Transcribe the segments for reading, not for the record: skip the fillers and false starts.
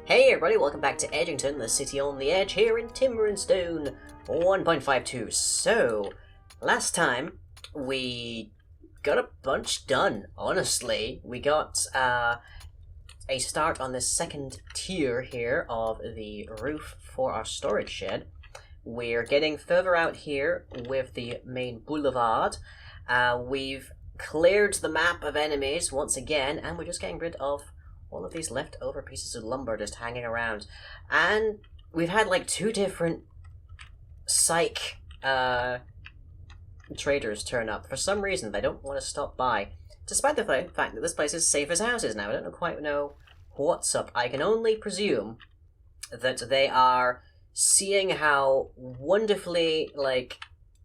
Hey everybody, welcome back to Edgington, the city on the edge here in Timber and Stone 1.52. So, last time we got a bunch done, honestly. We got a start on the second tier here of the roof for our storage shed. We're getting further out here with the main boulevard. We've cleared the map of enemies once again, and we're just getting rid of all of these leftover pieces of lumber just hanging around. And we've had like two different psych traders turn up. For some reason, they don't want to stop by. Despite the fact that this place is safe as houses now. I don't quite know what's up. I can only presume that they are seeing how wonderfully,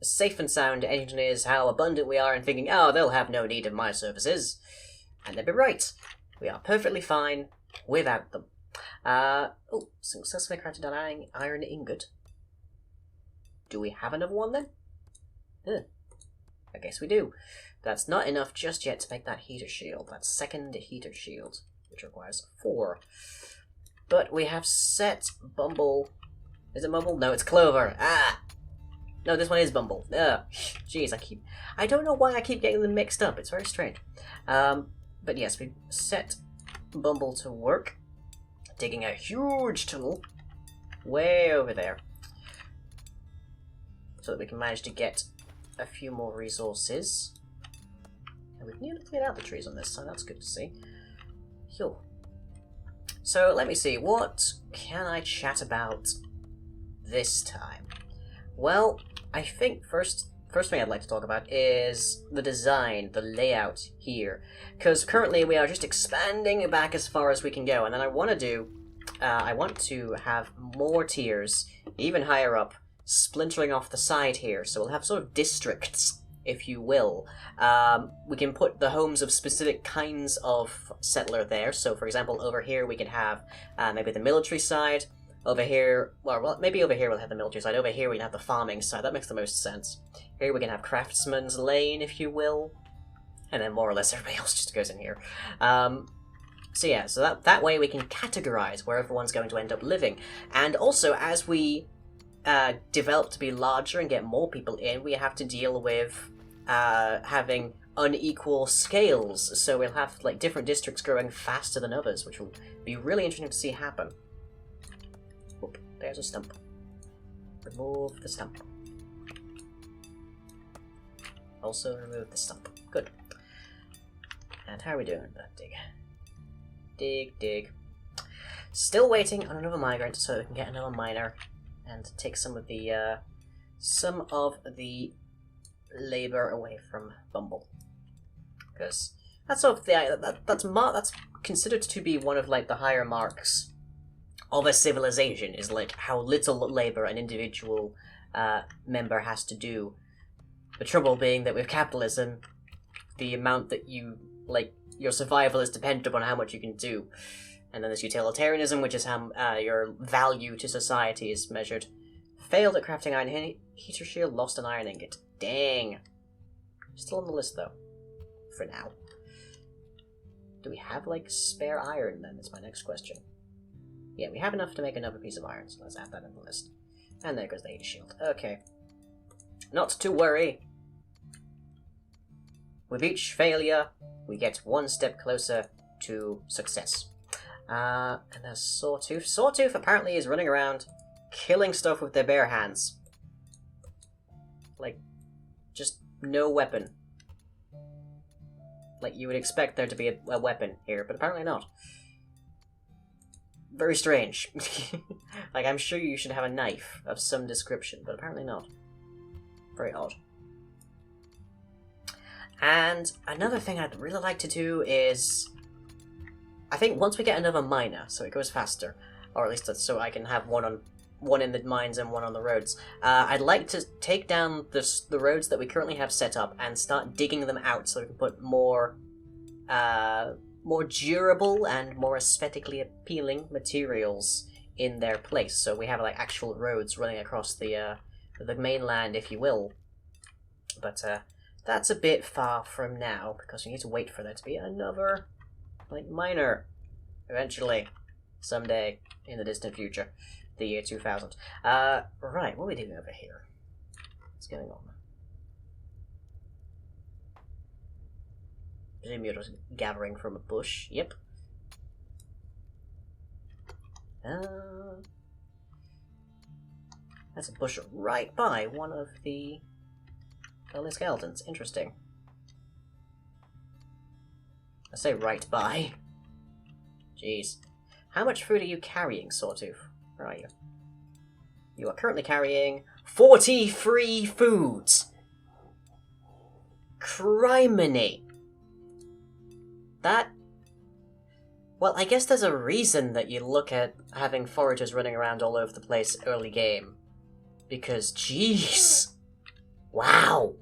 safe and sound Edgington is, how abundant we are, and thinking, oh, they'll have no need of my services. And they'd be right. We are perfectly fine without them. Successfully crafted an iron ingot. Do we have another one then? I guess we do. That's not enough just yet to make that heater shield. That second heater shield, which requires 4. But we have set Bumble. Is it Bumble? No, it's Clover. No, this one is Bumble. Jeez, I don't know why I keep getting them mixed up. It's very strange. But yes, we've set Bumble to work, digging a huge tunnel way over there, so that we can manage to get a few more resources. And we've nearly cleared out the trees on this side, that's good to see. Phew. So let me see, what can I chat about this time? Well, I think first thing I'd like to talk about is the design, the layout here. Because currently we are just expanding it back as far as we can go, and then I want to have more tiers, even higher up, splintering off the side here. So we'll have sort of districts, if you will. We can put the homes of specific kinds of settler there. So for example, over here we can have maybe the military side. Over here, well, maybe over here we'll have the military side. Over here we can have the farming side. That makes the most sense. Here we can have craftsman's lane, if you will. And then more or less everybody else just goes in here. So that way we can categorize where everyone's going to end up living. And also, as we develop to be larger and get more people in, we have to deal with having unequal scales. So we'll have different districts growing faster than others, which will be really interesting to see happen. Oop, there's a stump. Remove the stump. Also remove the stump. Good. And how are we doing with that dig? Dig. Still waiting on another migrant so we can get another miner and take some of the labor away from Bumble. Because that's sort of that's considered to be one of the higher marks of a civilization, is how little labor an individual member has to do. The trouble being that with capitalism, the amount that your survival is dependent upon how much you can do. And then there's utilitarianism, which is how your value to society is measured. Failed at crafting iron heater shield, lost an iron ingot. Dang. Still on the list though, for now. Do we have spare iron then, is my next question. Yeah, we have enough to make another piece of iron, so let's add that in the list. And there goes the heater shield. Okay. Not to worry. With each failure, we get one step closer to success. And there's Sawtooth. Sawtooth apparently is running around killing stuff with their bare hands. Just no weapon. You would expect there to be a weapon here, but apparently not. Very strange. I'm sure you should have a knife of some description, but apparently not. Very odd. And another thing I'd really like to do is, I think once we get another miner, so it goes faster, or at least that's so I can have one in the mines and one on the roads, I'd like to take down the roads that we currently have set up and start digging them out so we can put more durable and more aesthetically appealing materials in their place. So we have actual roads running across the mainland, if you will. But that's a bit far from now because we need to wait for there to be another miner eventually. someday in the distant future, the year 2000. Right, what are we doing over here? What's going on? Presume you're just gathering from a bush. Yep. That's a bush right by one of the only skeletons. Interesting. I say right by. Jeez. How much food are you carrying, Sawtooth? Where are you? You are currently carrying 43 foods! Criminy! That... Well, I guess there's a reason that you look at having foragers running around all over the place early game. Because, jeez! Wow!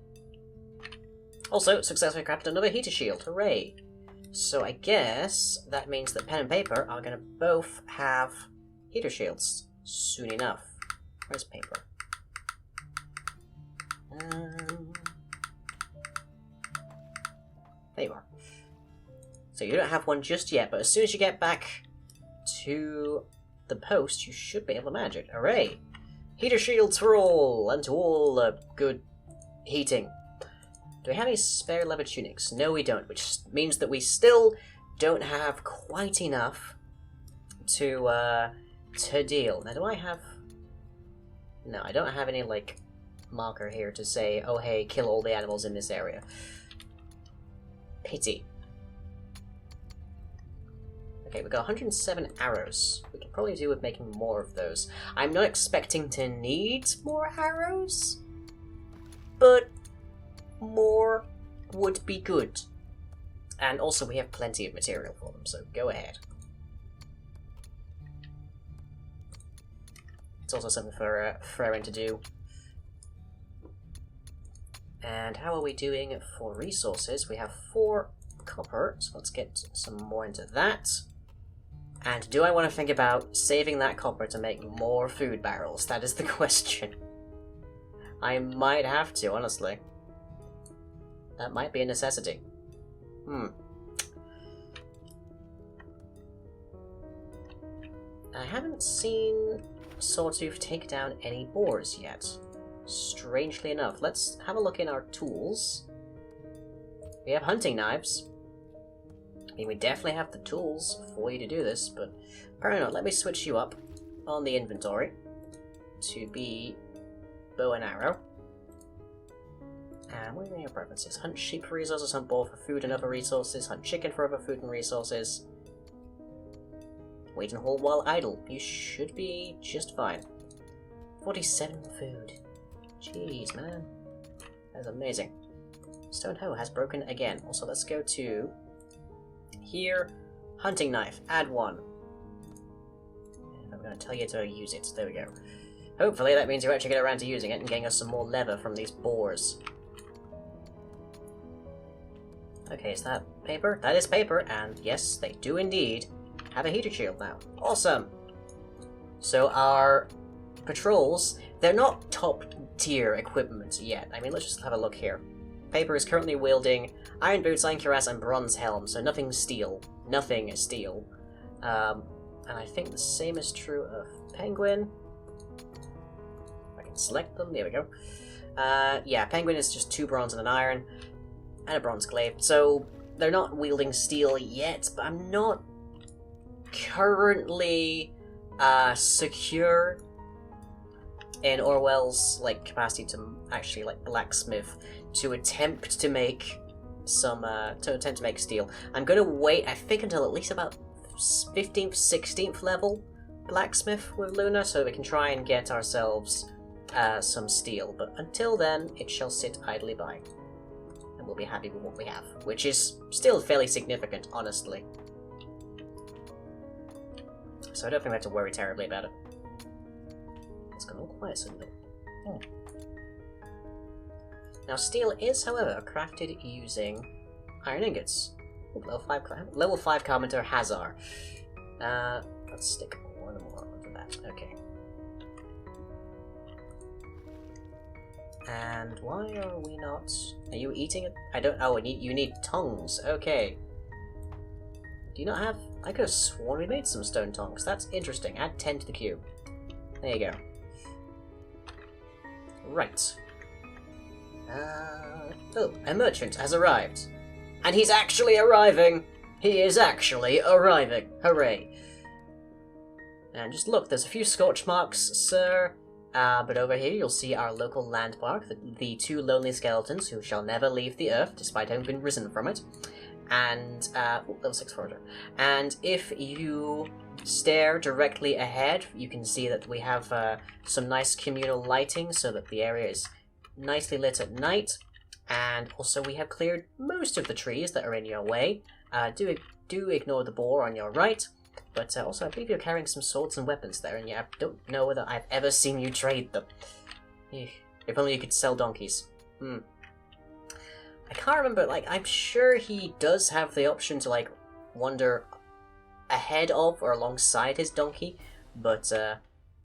Also, successfully crafted another heater shield. Hooray! So I guess that means that pen and paper are going to both have heater shields soon enough. Where's paper? There you are. So you don't have one just yet, but as soon as you get back to the post, you should be able to manage it. Hooray! Heater shields for all, and to all good heating. Do we have any spare leather tunics? No, we don't, which means that we still don't have quite enough to deal. Now, do I have... No, I don't have any, like, marker here to say, oh, hey, kill all the animals in this area. Pity. Okay, we've got 107 arrows. We can probably do with making more of those. I'm not expecting to need more arrows, but more would be good. And also we have plenty of material for them, so go ahead. It's also something for Frerin to do. And how are we doing for resources? We have 4 copper, so let's get some more into that. And do I want to think about saving that copper to make more food barrels? That is the question. I might have to, honestly. That might be a necessity. I haven't seen Sawtooth take down any boars yet. Strangely enough. Let's have a look in our tools. We have hunting knives. I mean, we definitely have the tools for you to do this, but apparently not. Let me switch you up on the inventory to be bow and arrow. And what are your preferences? Hunt sheep for resources, hunt boar for food and other resources, hunt chicken for other food and resources. Wait and hold while idle. You should be just fine. 47 food. Jeez, man. That is amazing. Stone hoe has broken again. Also, let's go to here. Hunting knife. Add 1. And I'm going to tell you to use it. There we go. Hopefully that means you actually get around to using it and getting us some more leather from these boars. Okay, is that paper? That is paper, and yes, they do indeed have a heater shield now. Awesome! So our patrols, they're not top tier equipment yet. I mean, let's just have a look here. Paper is currently wielding iron boots, iron cuirass, and bronze helm, so nothing steel. Nothing is steel. And I think the same is true of Penguin. I can select them, there we go. Yeah, Penguin is just 2 bronze and an iron. And a bronze glaive. So they're not wielding steel yet, but I'm not currently secure in Orwell's capacity to actually blacksmith to attempt to make some steel. I'm gonna wait, I think, until at least about 15th, 16th level blacksmith with Luna, so we can try and get ourselves some steel. But until then, it shall sit idly by. And we'll be happy with what we have, which is still fairly significant, honestly. So I don't think we have to worry terribly about it. It's gone all quiet suddenly. Now, steel is, however, crafted using iron ingots. Ooh, level 5 Carpenter Hazard. Let's stick 1 more onto that. Okay. And why are we not... Are you eating it? I don't... Oh, you need tongues. Okay. Do you not have... I could have sworn we made some stone tongs. That's interesting. Add 10 to the queue. There you go. Right. Oh, a merchant has arrived. And he's actually arriving! He is actually arriving! Hooray! And just look, there's a few scorch marks, sir. But over here you'll see our local landmark, the two lonely skeletons who shall never leave the earth, despite having been risen from it. And, level 6 forager. And if you stare directly ahead, you can see that we have some nice communal lighting so that the area is nicely lit at night. And also we have cleared most of the trees that are in your way. Do ignore the boar on your right. But also, I believe you're carrying some swords and weapons there, and yeah, I don't know whether I've ever seen you trade them. If only you could sell donkeys. I can't remember, like, I'm sure he does have the option to, like, wander ahead of or alongside his donkey, but